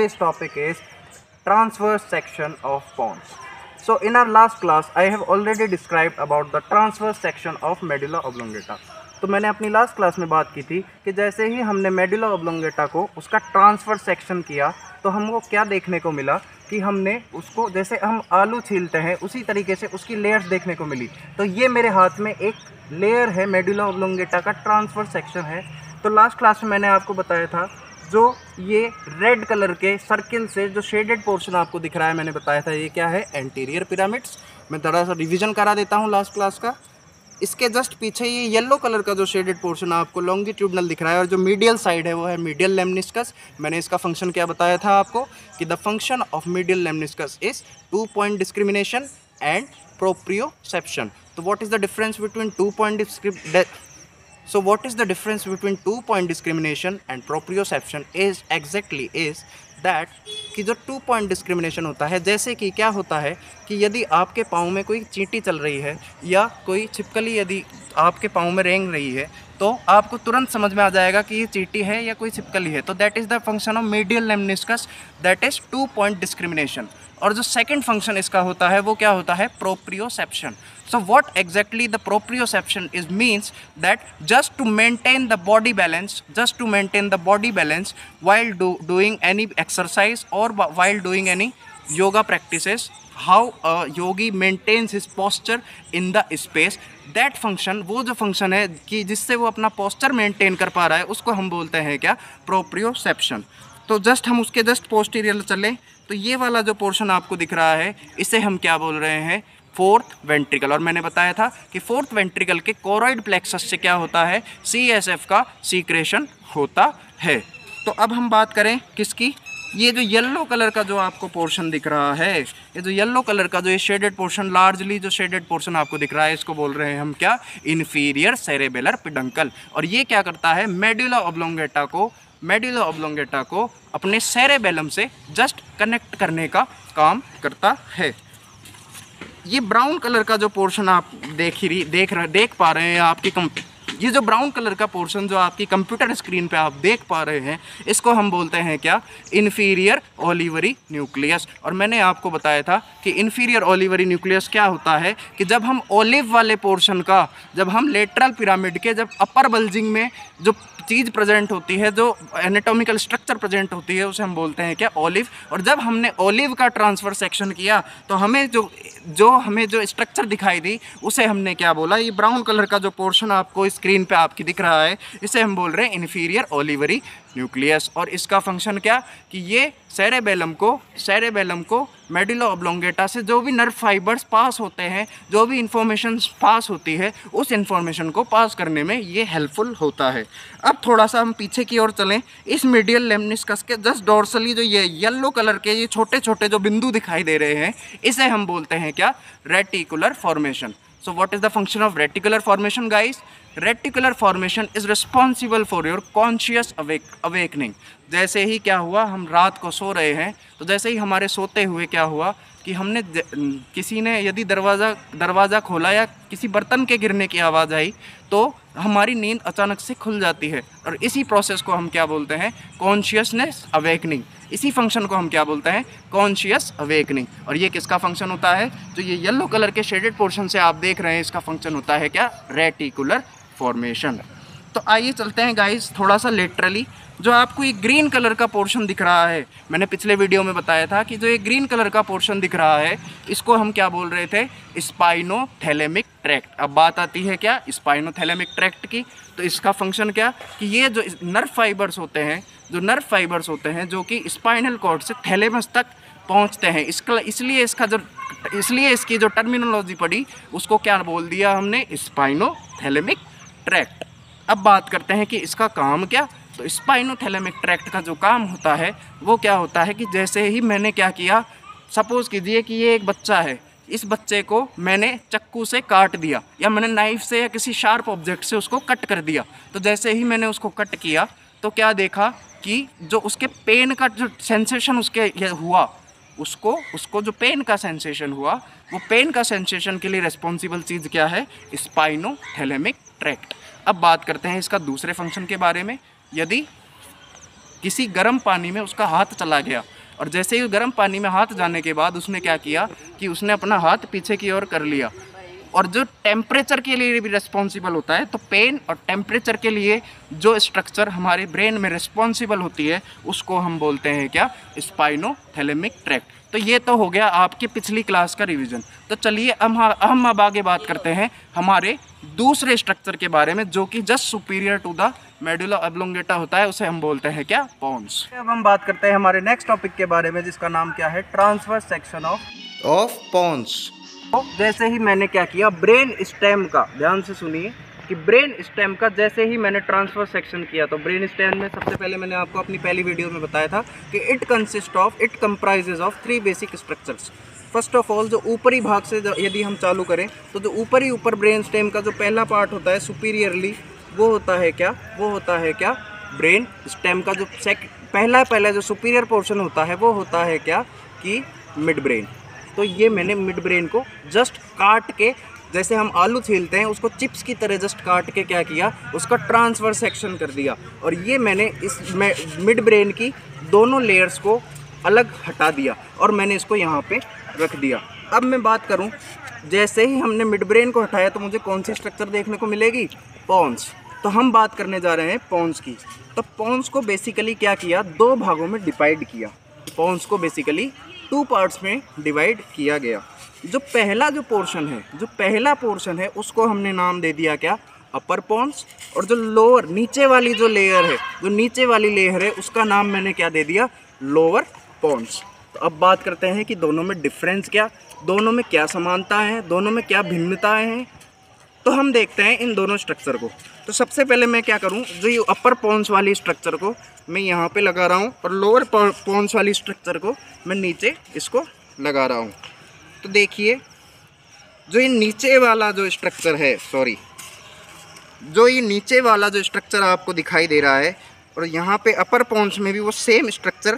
today's topic is transverse section of pons. So in our last class I have already described about the transverse section of medulla oblongata. तो मैंने अपनी last class में बात की थी कि जैसे ही हमने मेडुला ऑब्लोंगेटा को उसका ट्रांसवर्स सेक्शन किया तो हमको क्या देखने को मिला कि हमने उसको जैसे हम आलू छीलते हैं उसी तरीके से उसकी लेयर्स देखने को मिली। तो ये मेरे हाथ में एक लेयर है, मेडुला ऑब्लोंगेटा का ट्रांसवर्स सेक्शन है। तो लास्ट क्लास में मैंने आपको बताया था जो ये रेड कलर के सर्किल से जो शेडेड पोर्शन आपको दिख रहा है, मैंने बताया था ये क्या है, एंटीरियर पिरामिड्स। मैं थोड़ा सा रिवीजन करा देता हूँ लास्ट क्लास का। इसके जस्ट पीछे ये येलो कलर का जो शेडेड पोर्शन आपको लॉन्गिट्यूडनल दिख रहा है और जो मीडियल साइड है वो है मीडियल लेमनिस्कस। मैंने इसका फंक्शन क्या बताया था आपको कि the function of medial lemniscus is 2 पॉइंट डिस्क्रिमिनेशन एंड प्रोप्रियोसेप्शन। तो what is the difference between 2 point So what is the difference between 2-point discrimination and proprioception is exactly is that कि जो 2-point discrimination होता है, जैसे कि क्या होता है कि यदि आपके पाँव में कोई चींटी चल रही है या कोई छिपकली यदि आपके पाँव में रेंग रही है तो आपको तुरंत समझ में आ जाएगा कि ये चींटी है या कोई छिपकली है। तो that is the function of medial lemniscus, that is 2-point discrimination. और जो सेकंड फंक्शन इसका होता है वो क्या होता है, proprioception. So what exactly the proprioception is means that just to maintain the body balance while doing any exercise or while doing any yoga practices, how a yogi maintains his posture in the space, that function, वो जो function है कि जिससे वो अपना posture maintain कर पा रहा है उसको हम बोलते हैं क्या, प्रोप्रियोसेप्शन। तो जस्ट हम उसके जस्ट पोस्टीरियर चलें तो ये वाला जो पोर्शन आपको दिख रहा है इसे हम क्या बोल रहे हैं, फोर्थ वेंट्रिकल। और मैंने बताया था कि फोर्थ वेंट्रिकल के कोरॉइड प्लेक्सस से क्या होता है, CSF का सीक्रेशन होता है। तो अब हम बात करें किसकी, ये जो येलो कलर का जो आपको पोर्शन दिख रहा है, ये जो येलो कलर का जो ये शेडेड पोर्शन, लार्जली जो शेडेड पोर्शन आपको दिख रहा है इसको बोल रहे हैं हम क्या, इन्फीरियर सेरेबेलर पेडंकल। और ये क्या करता है, मेडुला ऑब्लोंगेटा को अपने सेरेबेलम से जस्ट कनेक्ट करने का काम करता है। ये ब्राउन कलर का जो पोर्शन आप देख पा रहे हैं आपकी ये जो ब्राउन कलर का पोर्शन जो आपकी कंप्यूटर स्क्रीन पे आप देख पा रहे हैं इसको हम बोलते हैं क्या, इन्फीरियर ओलिवरी न्यूक्लियस। और मैंने आपको बताया था कि इन्फीरियर ओलिवरी न्यूक्लियस क्या होता है कि जब हम ओलिव वाले पोर्शन का, जब हम लेटरल पिरामिड के जब अपर बल्जिंग में जो चीज़ प्रेजेंट होती है, जो एनाटॉमिकल स्ट्रक्चर प्रेजेंट होती है उसे हम बोलते हैं क्या, ओलिव। और जब हमने ओलिव का ट्रांसफर सेक्शन किया तो हमें जो स्ट्रक्चर दिखाई दी उसे हमने क्या बोला, ये ब्राउन कलर का जो पोर्शन आपको स्क्रीन पे आपकी दिख रहा है इसे हम बोल रहे हैं इन्फीरियर ओलिवरी न्यूक्लियस। और इसका फंक्शन क्या कि ये सेरेबेलम को मेडुला ऑब्लोंगेटा से जो भी नर्व फाइबर्स पास होते हैं, जो भी इंफॉर्मेशन पास होती है उस इंफॉर्मेशन को पास करने में ये हेल्पफुल होता है। अब थोड़ा सा हम पीछे की ओर चलें, इस मीडियल लेमनिस्कस के जस्ट डोर्सली जो ये येलो कलर के ये छोटे छोटे जो बिंदु दिखाई दे रहे हैं इसे हम बोलते हैं क्या, reticular formation. So what is the function of reticular formation guys? Reticular formation is responsible for your conscious awakening। जैसे ही क्या हुआ, हम रात को सो रहे हैं तो जैसे ही हमारे सोते हुए क्या हुआ कि हमने किसी ने यदि दरवाज़ा खोला या किसी बर्तन के गिरने की आवाज़ आई तो हमारी नींद अचानक से खुल जाती है। और इसी प्रोसेस को हम क्या बोलते हैं, कॉन्शियसनेस अवेकनिंग। इसी फंक्शन को हम क्या बोलते हैं, कॉन्शियस अवेकनिंग। और ये किसका फंक्शन होता है, जो ये येलो कलर के शेडेड पोर्शन से आप देख रहे हैं इसका फंक्शन होता है क्या, रेटिकुलर फॉर्मेशन। तो आइए चलते हैं गाइस थोड़ा सा लेटरली। जो आपको ये ग्रीन कलर का पोर्शन दिख रहा है, मैंने पिछले वीडियो में बताया था कि जो ये ग्रीन कलर का पोर्शन दिख रहा है इसको हम क्या बोल रहे थे, स्पाइनोथैलेमिक ट्रैक्ट। अब बात आती है क्या, स्पाइनोथैलेमिक ट्रैक्ट की। तो इसका फंक्शन क्या कि ये जो नर्व फाइबर्स होते हैं जो कि स्पाइनल कॉर्ड से थैलेमस तक पहुंचते हैं, इसलिए इसकी जो टर्मिनोलॉजी पड़ी उसको क्या बोल दिया हमने, स्पाइनोथैलेमिक ट्रैक्ट। अब बात करते हैं कि इसका काम क्या। तो स्पाइनोथैलेमिक ट्रैक्ट का जो काम होता है वो क्या होता है कि जैसे ही मैंने क्या किया, सपोज़ कीजिए कि ये एक बच्चा है, इस बच्चे को मैंने चाकू से काट दिया या मैंने नाइफ से या किसी शार्प ऑब्जेक्ट से उसको कट कर दिया। तो जैसे ही मैंने उसको कट किया तो क्या देखा कि जो उसके पेन का जो सेंसेशन उसके हुआ, उसको जो पेन का सेंसेशन हुआ, वो पेन का सेंसेशन के लिए रिस्पॉन्सिबल चीज़ क्या है, स्पाइनोथैलेमिक ट्रैक्ट। अब बात करते हैं इसका दूसरे फंक्शन के बारे में। यदि किसी गर्म पानी में उसका हाथ चला गया, और जैसे ही गर्म पानी में हाथ जाने के बाद उसने क्या किया कि उसने अपना हाथ पीछे की ओर कर लिया। और जो टेम्परेचर के लिए भी रिस्पॉन्सिबल होता है, तो पेन और टेम्परेचर के लिए जो स्ट्रक्चर हमारे ब्रेन में रिस्पॉन्सिबल होती है उसको हम बोलते हैं क्या, स्पाइनोथैलेमिक ट्रैक्ट। तो ये तो हो गया आपकी पिछली क्लास का रिवीजन। तो चलिए हम अब आगे बात करते हैं हमारे दूसरे स्ट्रक्चर के बारे में, जो कि just superior to the medulla oblongata होता है, उसे हम बोलते हैं क्या, पोन्स। अब हम बात करते हैं हमारे नेक्स्ट टॉपिक के बारे में, जिसका नाम क्या है, ट्रांसवर्स सेक्शन ऑफ पोन्स। तो जैसे ही मैंने क्या किया, ब्रेन स्टेम का, ध्यान से सुनिए कि ब्रेन स्टेम का जैसे ही मैंने ट्रांसफर सेक्शन किया, तो ब्रेन स्टेम में सबसे पहले मैंने आपको अपनी पहली वीडियो में बताया था कि it comprises of 3 basic structures. First of all, जो ऊपरी भाग से यदि हम चालू करें तो जो ऊपर ब्रेन स्टेम का जो पहला पार्ट होता है सुपीरियरली, वो होता है क्या, ब्रेन स्टेम का जो पहला जो सुपीरियर पोर्शन होता है वो होता है क्या, कि मिड ब्रेन। तो ये मैंने मिड ब्रेन को जस्ट काट के, जैसे हम आलू छीलते हैं उसको चिप्स की तरह जस्ट काट के क्या किया, उसका ट्रांसफर सेक्शन कर दिया। और ये मैंने इस मिड ब्रेन की दोनों लेयर्स को अलग हटा दिया और मैंने इसको यहाँ पे रख दिया। अब मैं बात करूँ, जैसे ही हमने मिड ब्रेन को हटाया तो मुझे कौन सी स्ट्रक्चर देखने को मिलेगी, पोन्स। तो हम बात करने जा रहे हैं पोन्स की। तो पोन्स को बेसिकली क्या किया, 2 भागों में डिवाइड किया। पोन्स को बेसिकली 2 पार्ट्स में डिवाइड किया गया। जो पहला पोर्शन है उसको हमने नाम दे दिया क्या, अपर पोन्स। और जो लोअर नीचे वाली लेयर है उसका नाम मैंने क्या दे दिया, लोअर पोन्स। तो अब बात करते हैं कि दोनों में डिफरेंस क्या, दोनों में क्या समानता है, दोनों में क्या भिन्नताएं हैं। तो हम देखते हैं इन दोनों स्ट्रक्चर को। तो सबसे पहले मैं क्या करूं, जो ये अपर पोन्स वाली स्ट्रक्चर को मैं यहाँ पे लगा रहा हूँ और लोअर पोन्स वाली स्ट्रक्चर को मैं नीचे इसको लगा रहा हूँ। तो देखिए, जो ये नीचे वाला जो स्ट्रक्चर आपको दिखाई दे रहा है, और यहाँ पे अपर पोन्स में भी वो सेम स्ट्रक्चर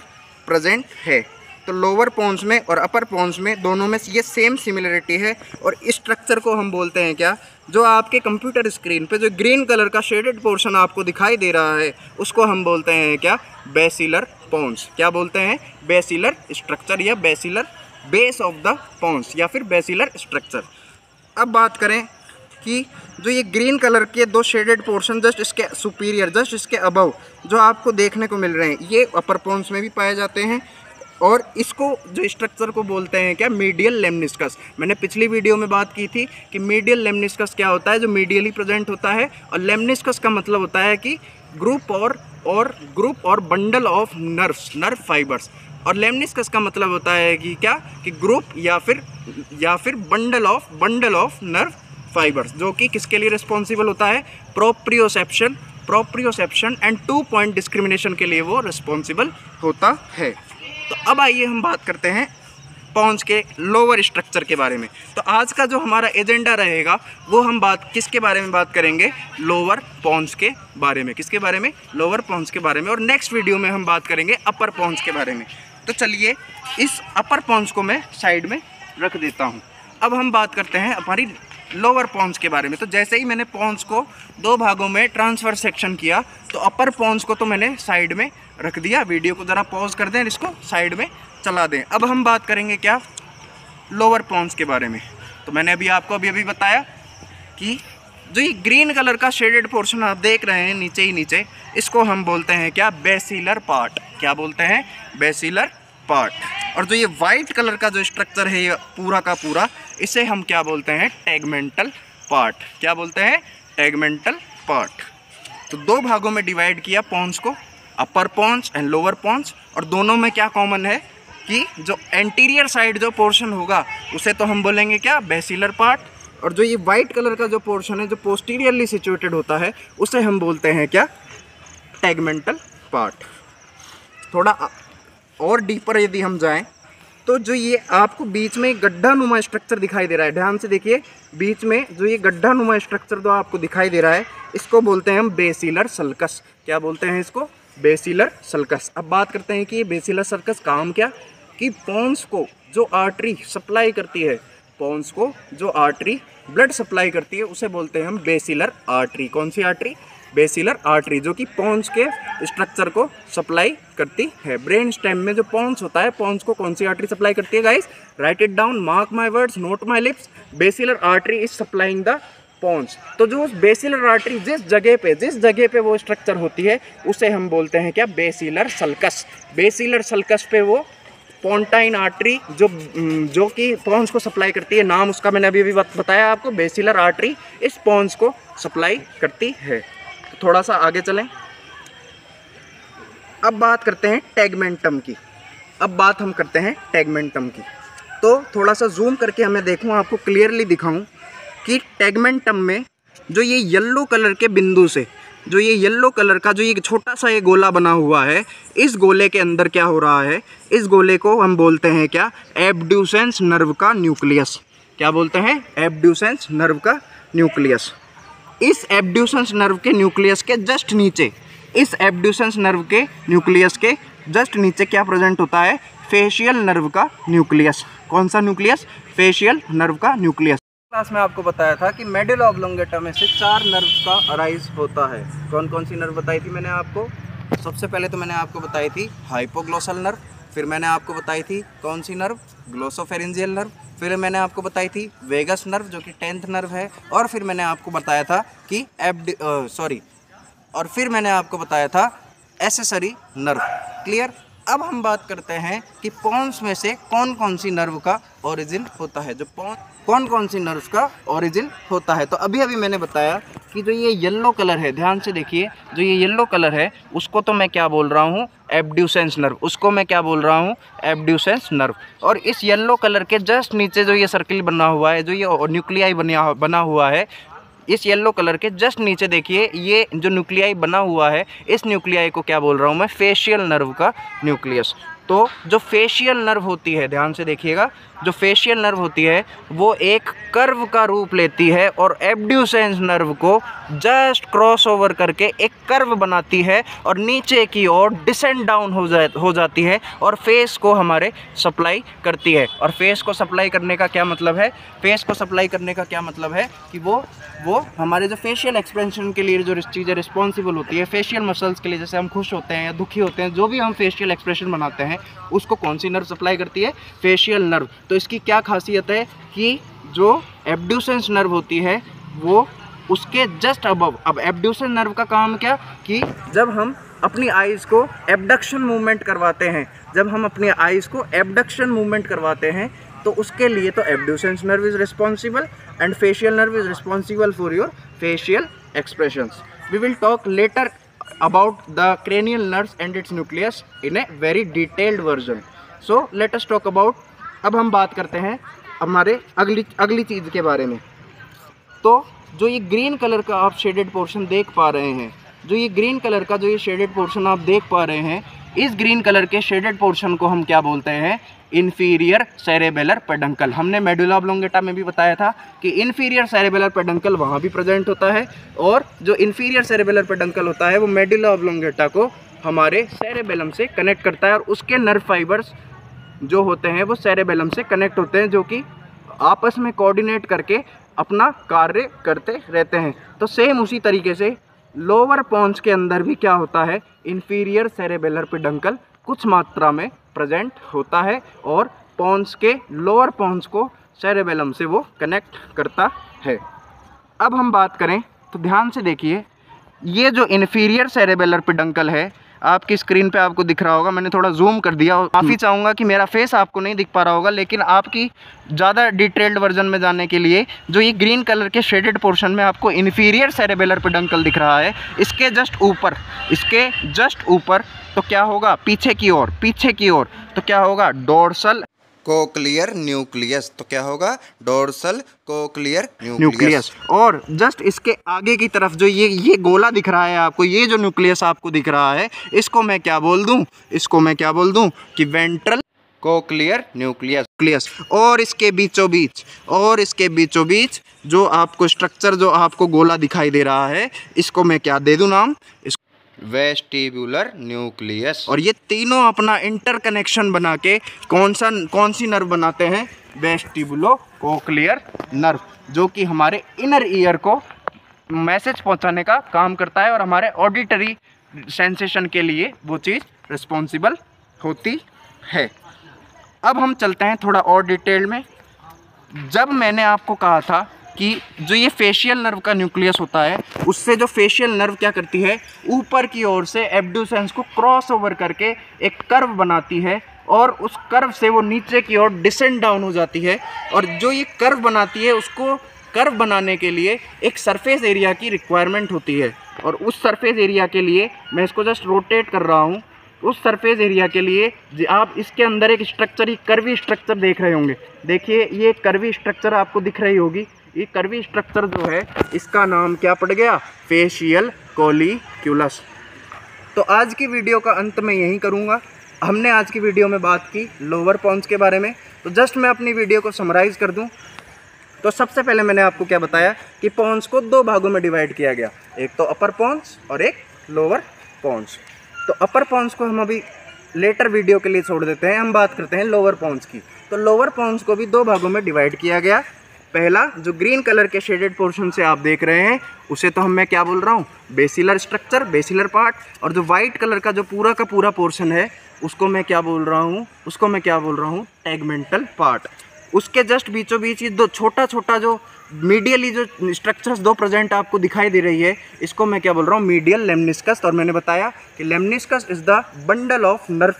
प्रेजेंट है। तो लोअर पोन्स में और अपर पोन्स में दोनों में ये सेम सिमिलरिटी है। और इस स्ट्रक्चर को हम बोलते हैं क्या, जो आपके कंप्यूटर स्क्रीन पे जो ग्रीन कलर का शेडेड पोर्शन आपको दिखाई दे रहा है उसको हम बोलते हैं क्या, बेसिलर पोन्स। क्या बोलते हैं, बेसिलर स्ट्रक्चर या basilar base of the pons या फिर बेसिलर स्ट्रक्चर। अब बात करें कि जो ये ग्रीन कलर के 2 शेडेड पोर्शन जस्ट इसके सुपीरियर, जस्ट इसके अबव जो आपको देखने को मिल रहे हैं, ये अपर पोन्स में भी पाए जाते हैं। और इसको जो स्ट्रक्चर को बोलते हैं क्या, मीडियल लेमनिस्कस। मैंने पिछली वीडियो में बात की थी कि मीडियल लेमनिस्कस क्या होता है, जो मीडियली प्रेजेंट होता है। और लेमनिस्कस का मतलब होता है कि ग्रुप और बंडल ऑफ नर्व फाइबर्स। और लेमनिस्कस का मतलब होता है कि क्या, कि ग्रुप या फिर बंडल ऑफ नर्व फाइबर्स, जो कि किसके लिए रिस्पॉन्सिबल होता है, प्रोप्रियोसेप्शन एंड 2 पॉइंट डिस्क्रिमिनेशन के लिए वो रिस्पॉन्सिबल होता है। तो अब आइए हम बात करते हैं पोन्स के लोअर स्ट्रक्चर के बारे में। तो आज का जो हमारा एजेंडा रहेगा वो हम किसके बारे में बात करेंगे, लोअर पोन्स के बारे में। किसके बारे में, लोअर पोन्स के बारे में। और नेक्स्ट वीडियो में हम बात करेंगे अपर पोन्स के बारे में। तो चलिए इस अपर पोन्स को मैं साइड में रख देता हूँ। अब हम बात करते हैं हमारी लोअर पोन्स के बारे में। तो जैसे ही मैंने पोन्स को 2 भागों में ट्रांसफर सेक्शन किया, तो अपर पोन्स को तो मैंने साइड में रख दिया। वीडियो को ज़रा पॉज कर दें, इसको साइड में चला दें। अब हम बात करेंगे क्या, लोअर पोन्स के बारे में। तो मैंने आपको अभी बताया कि जो ये ग्रीन कलर का शेडेड पोर्शन आप देख रहे हैं नीचे ही नीचे, इसको हम बोलते हैं क्या, बेसिलर पार्ट। क्या बोलते हैं, बेसिलर पार्ट। और जो ये वाइट कलर का जो स्ट्रक्चर है ये पूरा का पूरा, इसे हम क्या बोलते हैं, टैगमेंटल पार्ट। क्या बोलते हैं, टैगमेंटल पार्ट। तो 2 भागों में डिवाइड किया पोन्स को, अपर पोन्स एंड लोअर पोन्स। और दोनों में क्या कॉमन है कि जो एंटीरियर साइड जो पोर्शन होगा उसे तो हम बोलेंगे क्या, बेसिलर पार्ट। और जो ये वाइट कलर का जो पोर्शन है जो पोस्टीरियरली सिचुएटेड होता है उसे हम बोलते हैं क्या, टैगमेंटल पार्ट। थोड़ा और डीपर यदि हम जाएं तो जो ये आपको बीच में गड्ढा नुमा स्ट्रक्चर दिखाई दे रहा है, ध्यान से देखिए, बीच में जो ये गड्ढा नुमा स्ट्रक्चर जो आपको दिखाई दे रहा है इसको बोलते हैं हम बेसिलर सल्कस। क्या बोलते हैं इसको, बेसिलर सल्कस। अब बात करते हैं कि ये बेसिलर सल्कस काम क्या, कि पोन्स को जो आर्टरी सप्लाई करती है, पोन्स को जो आर्टरी ब्लड सप्लाई करती है उसे बोलते हैं हम बेसिलर आर्टरी। कौन सी आर्टरी, बेसिलर आर्टरी, जो कि पोन्स के स्ट्रक्चर को सप्लाई करती है। ब्रेन स्टेम में जो पोन्स होता है, पोन्स को कौन सी आर्टरी सप्लाई करती है guys? Write it down, mark my words, note my lips, basilar artery is supplying the pons. तो जो बेसिलर आर्टरी जिस जगह पे वो स्ट्रक्चर होती है उसे हम बोलते हैं क्या? Basilar sulcus. बेसिलर सल्कस पे वो पोन्टाइन आर्टरी जो कि पोन्स को सप्लाई करती है, नाम उसका मैंने अभी बताया आपको, बेसिलर आर्टरी इस पोन्स को सप्लाई करती है। तो थोड़ा सा आगे चलें, अब बात करते हैं टैगमेंटम की। तो थोड़ा सा जूम करके हमें देखूँ, आपको क्लियरली दिखाऊं कि टैगमेंटम में जो ये येलो कलर के बिंदु से, जो ये येलो कलर का जो ये छोटा सा ये गोला बना हुआ है, इस गोले के अंदर क्या हो रहा है? इस गोले को हम बोलते हैं क्या? एब्ड्यूसेंस नर्व का न्यूक्लियस। क्या बोलते हैं? एब्ड्यूसेंस नर्व का न्यूक्लियस। इस एब्ड्यूसेंस नर्व के न्यूक्लियस के जस्ट नीचे, इस एब्ड्यूसेंस नर्व के न्यूक्लियस के जस्ट नीचे क्या प्रेजेंट होता है? फेशियल नर्व का न्यूक्लियस। कौन सा न्यूक्लियस? फेशियल नर्व का न्यूक्लियस। क्लास में आपको बताया था कि मेडुला ऑब्लोंगेटा में से 4 नर्व्स का अराइज होता है। कौन कौन सी नर्व बताई थी मैंने आपको? सबसे पहले तो मैंने आपको बताई थी हाइपोग्लोसल नर्व, फिर मैंने आपको बताई थी कौन सी नर्व? ग्लोसोफेरेंजियल नर्व, फिर मैंने आपको बताई थी वेगस नर्व जो कि 10th नर्व है, और फिर मैंने आपको बताया था कि फिर मैंने आपको बताया था एक्सेसरी नर्व। क्लियर? अब हम बात करते हैं कि पोन्स में से कौन कौन सी नर्व का ओरिजिन होता है, कौन कौन सी नर्व का ओरिजिन होता है। तो अभी मैंने बताया कि जो ये येलो कलर है, ध्यान से देखिए, जो ये येलो कलर है उसको तो मैं क्या बोल रहा हूँ? Abducens nerve. उसको मैं क्या बोल रहा हूँ? Abducens nerve. और इस येलो कलर के जस्ट नीचे जो ये सर्किल बना हुआ है, जो ये न्यूक्लियाई बना हुआ है, इस येलो कलर के जस्ट नीचे देखिए, ये जो न्यूक्लियाई बना हुआ है, इस न्यूक्लियाई को क्या बोल रहा हूँ मैं? फेशियल नर्व का न्यूक्लियस। तो जो फेशियल नर्व होती है, ध्यान से देखिएगा, जो फेशियल नर्व होती है वो एक कर्व का रूप लेती है और एब्ड्यूसेंस नर्व को जस्ट क्रॉस ओवर करके एक कर्व बनाती है और नीचे की ओर डिसेंड डाउन हो जाती है और फेस को हमारे सप्लाई करती है। और फेस को सप्लाई करने का क्या मतलब है? फेस को सप्लाई करने का क्या मतलब है कि वो हमारे जो फेशियल एक्सप्रेशन के लिए जो चीज़ें रिस्पॉन्सिबल होती है, फेशियल मसल्स के लिए, जैसे हम खुश होते हैं या दुखी होते हैं, जो भी हम फेशियल एक्सप्रेशन बनाते हैं, उसको कौन सी नर्व सप्लाई करती है? Facial nerve. तो इसकी क्या खासियत है कि जो एब्ड्यूसेंस नर्व होती है वो उसके जस्ट अबव। अब एब्ड्यूसेंस नर्व का काम क्या कि जब हम अपनी आइज़ को एब्डक्शन मूवमेंट करवाते हैं, तो उसके लिए तो abducens nerve is responsible and facial nerve is responsible for your facial expressions. We will talk later about the cranial nerves and its nucleus in a very detailed version. So let us talk about, अब हम बात करते हैं हमारे अगली चीज़ के बारे में। तो जो ये ग्रीन कलर का आप शेडेड पोर्शन देख पा रहे हैं, इस ग्रीन कलर के शेडेड पोर्शन को हम क्या बोलते हैं? Inferior cerebellar peduncle. हमने मेडुला ऑब्लोंगेटा में भी बताया था कि इन्फीरियर सेरेबेलर पेडंकल वहाँ भी प्रेजेंट होता है, और जो इन्फीरियर सेरेबेलर पेडंकल होता है वो मेडुला ऑब्लोंगेटा को हमारे सेरेबेलम से कनेक्ट करता है, और उसके नर्व फाइबर्स जो होते हैं वो सेरेबेलम से कनेक्ट होते हैं, जो कि आपस में कोऑर्डिनेट करके अपना कार्य करते रहते हैं। तो सेम उसी तरीके से लोअर पोन्स के अंदर भी क्या होता है? इन्फीरियर सेरेबेलर पेडंकल कुछ मात्रा में प्रेजेंट होता है, और पोन्स के लोअर पोन्स को सेरेबेलम से वो कनेक्ट करता है। अब हम बात करें तो ध्यान से देखिए, ये जो इन्फीरियर सेरेबेलर पेडंकल है आपकी स्क्रीन पे आपको दिख रहा होगा, मैंने थोड़ा जूम कर दिया, काफ़ी चाहूँगा कि मेरा फेस आपको नहीं दिख पा रहा होगा, लेकिन आपकी ज़्यादा डिटेल्ड वर्जन में जाने के लिए जो ये ग्रीन कलर के शेडेड पोर्शन में आपको इन्फीरियर सेरेबेलर पेडंकल दिख रहा है, इसके जस्ट ऊपर तो क्या होगा? पीछे की ओर तो क्या होगा? Dorsal cochlear nucleus. तो क्या होगा? Dorsal cochlear nucleus. और जस्ट इसके आगे की तरफ जो ये गोला दिख रहा है आपको, ये जो न्यूक्लियस आपको दिख रहा है, इसको मैं क्या बोल दूं कि वेंट्रल कोक्लियर न्यूक्लियस। और इसके बीचों बीच जो आपको स्ट्रक्चर, जो आपको गोला दिखाई दे रहा है, इसको मैं क्या दे दूं नाम? Vestibular nucleus. और ये तीनों अपना इंटरकनेक्शन बना के कौन सी नर्व बनाते हैं? वेस्टिबुलो कोक्लियर नर्व, जो कि हमारे इनर ईयर को मैसेज पहुंचाने का काम करता है और हमारे ऑडिटरी सेंसेशन के लिए वो चीज़ रिस्पॉन्सिबल होती है। अब हम चलते हैं थोड़ा और डिटेल में। जब मैंने आपको कहा था कि जो ये फेशियल नर्व का न्यूक्लियस होता है, उससे जो फेशियल नर्व क्या करती है, ऊपर की ओर से एब्ड्यूसेंस को क्रॉस ओवर करके एक कर्व बनाती है और उस कर्व से वो नीचे की ओर डिसेंड डाउन हो जाती है। और जो ये कर्व बनाती है, उसको कर्व बनाने के लिए एक सरफेस एरिया की रिक्वायरमेंट होती है। और उस सरफेस एरिया के लिए मैं इसको जस्ट रोटेट कर रहा हूँ। उस सरफेस एरिया के लिए आप इसके अंदर एक स्ट्रक्चर, एक कर्वी स्ट्रक्चर देख रहे होंगे। देखिए ये कर्वी स्ट्रक्चर आपको दिख रही होगी। ये कर्वी स्ट्रक्चर जो है, इसका नाम क्या पड़ गया? फेशियल कोलिक्यूलस। तो आज की वीडियो का अंत मैं यही करूँगा। हमने आज की वीडियो में बात की लोअर पोन्स के बारे में। तो जस्ट मैं अपनी वीडियो को समराइज़ कर दूँ तो सबसे पहले मैंने आपको क्या बताया कि पोन्स को दो भागों में डिवाइड किया गया, एक तो अपर पोन्स और एक लोअर पोन्स। तो अपर पोन्स को हम अभी लेटर वीडियो के लिए छोड़ देते हैं, हम बात करते हैं लोअर पोन्स की। तो लोअर पोन्स को भी दो भागों में डिवाइड किया गया। पहला जो ग्रीन कलर के शेडेड पोर्शन से आप देख रहे हैं, उसे तो मैं क्या बोल रहा हूँ? Basilar structure, basilar part. और जो वाइट कलर का जो पूरा का पूरा पोर्शन है, उसको मैं क्या बोल रहा हूँ? Tegmental part. उसके जस्ट बीचों बीच ये दो छोटा छोटा जो मीडियली जो स्ट्रक्चर्स दो प्रेजेंट आपको दिखाई दे रही है, इसको मैं क्या बोल रहा हूँ? Medial lemniscus. और मैंने बताया कि lemniscus is the bundle of nerve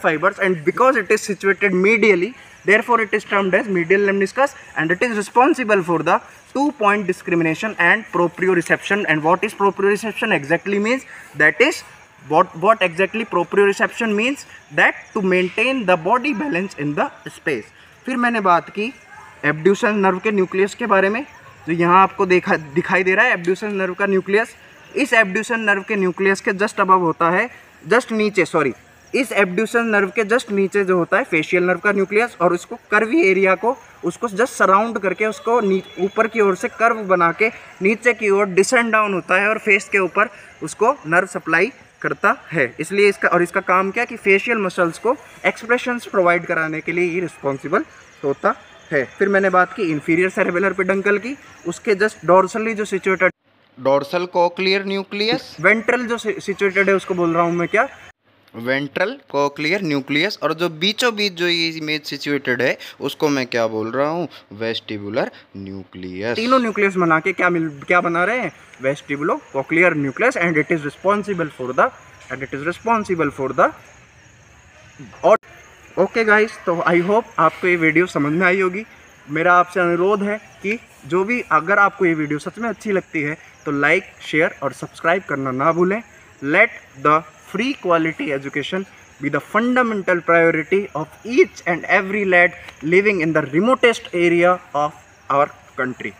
fibres, and because it is situated medially, therefore it is termed as medial lemniscus, and it is responsible for the 2-point discrimination and proprioception. And what is proprioception exactly means? That is what exactly proprioception means? That to maintain the body balance in the space. फिर मैंने बात की एब्ड्यूसन nerve के nucleus के बारे में, जो यहाँ आपको दिखाई दे रहा है एब्ड्यूसन नर्व का न्यूक्लियस। इस एब्ड्यूसन नर्व के न्यूक्लियस के जस्ट अबव होता है, जस्ट नीचे, सॉरी, इस एब्ड्यूसन नर्व के जस्ट नीचे जो होता है फेशियल नर्व का न्यूक्लियस। और उसको कर्वी एरिया को उसको जस्ट सराउंड करके उसको ऊपर की ओर से कर्व बना के नीचे की ओर डिसेंड डाउन होता है और फेस के ऊपर उसको नर्व सप्लाई करता है। इसलिए इसका काम क्या कि फेशियल मसल्स को एक्सप्रेशंस प्रोवाइड कराने के लिए ये रिस्पॉन्सिबल होता है। फिर मैंने बात की इंफीरियर सेरेबेलर पेडंकल की। उसके जस्ट डॉर्सली जो situated dorsal cochlear nucleus, ventral जो सिचुएटेड है उसको बोल रहा हूँ मैं क्या? Ventral cochlear nucleus. और जो बीचों बीच जो ये इमेज सिचुएटेड है, उसको मैं क्या बोल रहा हूँ? Vestibular nucleus. तीनों न्यूक्लियस बना के क्या बना रहे हैं? Vestibulo cochlear nucleus. And it is responsible for the okay guys, तो आई होप आपको ये वीडियो समझ में आई होगी। मेरा आपसे अनुरोध है कि जो भी, अगर आपको ये वीडियो सच में अच्छी लगती है तो लाइक, शेयर और सब्सक्राइब करना ना भूलें। Let the free quality education be the fundamental priority of each and every lad living in the remotest area of our country.